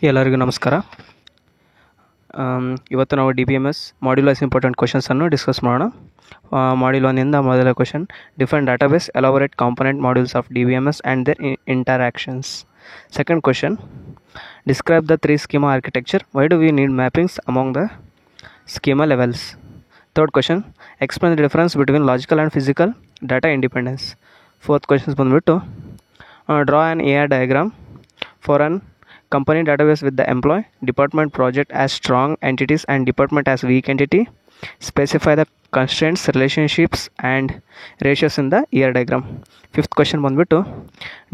ಎಲ್ಲರಿಗೂ ನಮಸ್ಕಾರ. ಇವತ್ತು ನಾವು DBMS ಮಾಡ್ಯೂಲ್ ವೈಸ್ ಇಂಪಾರ್ಟೆಂಟ್ ಕ್ವೆಶನ್ಸನ್ನು ಡಿಸ್ಕಸ್ ಮಾಡೋಣ. ಮಾಡ್ಯೂಲ್ 1 ಮೊದಲ question, define database, elaborate component modules of DBMS and their interactions. Second question, describe the 3 schema architecture. Why do we need mappings among the schema levels? Third question, explain the difference between logical and physical data independence. Fourth question ಬಂದ್ಬಿಟ್ಟು draw an AR diagram for an company database with the employee, department, project as strong entities and department as weak entity. Specify the constraints, relationships and ratios in the ER diagram. Fifth question ಬಂದ್ಬಿಟ್ಟು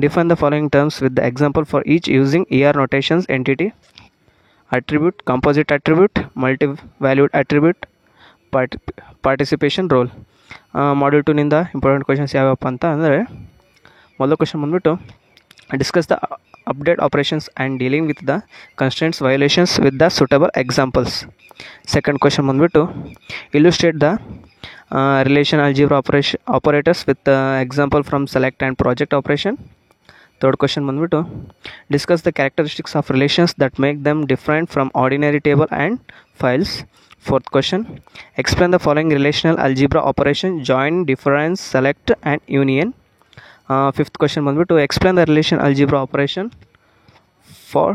define the following terms with the example for each using ER notations: entity, attribute, composite attribute, multi-valued attribute, participation role. Module 2 ನಿಂದ important questions ಯಾವಪ್ಪ ಅಂತ ಅಂದರೆ, ಮೊದಲ question ಬಂದ್ಬಿಟ್ಟು discuss the update operations and dealing with the constraints violations with the suitable examples. Second question ಬಂದ್ಬಿಟ್ಟು illustrate the relation algebra operators with the example from select and project operation. Third question ಬಂದ್ಬಿಟ್ಟು discuss the characteristics of relations that make them different from ordinary table and files. Fourth question, explain the following relational algebra operation: join, difference, select and union. Fifth question ಬಂದ್ಬಿಟ್ಟು explain the relation algebra operation for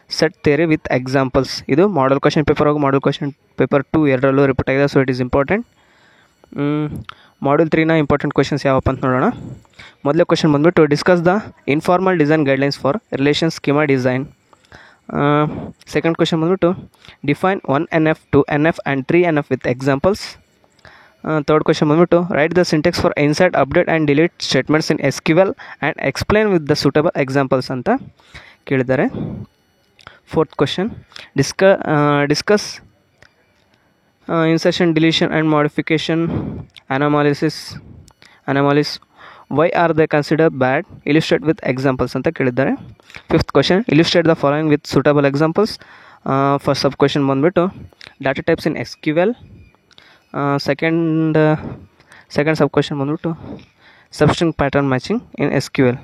set theory with examples. ಇದು model question paper ಹಾಗೂ model question paper 2 ಎರಡರಲ್ಲೂ repeat ಆಗಿದೆ, so it is important. Module 3ನ important questions ಯಾವಪ್ಪ ಅಂತ ನೋಡೋಣ. ಮೊದಲೇ ಕ್ವೆಶನ್ ಬಂದ್ಬಿಟ್ಟು discuss the informal design guidelines for relation schema design. Second question ಬಂದ್ಬಿಟ್ಟು define 1NF 2NF and 3NF with examples. Third question ಬಂದ್ಬಿಟ್ಟು write the syntax for insert, update and delete statements in SQL and explain with the suitable examples ಅಂತ ಕೇಳಿದ್ದಾರೆ. Fourth question, discuss insertion, deletion and modification anomalies. Why are they consider bad? Illustrate with examples ಅಂತ ಕೇಳಿದ್ದಾರೆ. Fifth question, illustrate the following with suitable examples. First sub question ಬಂದ್ಬಿಟ್ಟು data types in SQL. Second sub question ಬಂದ್ಬಿಟ್ಟು substring pattern matching in SQL.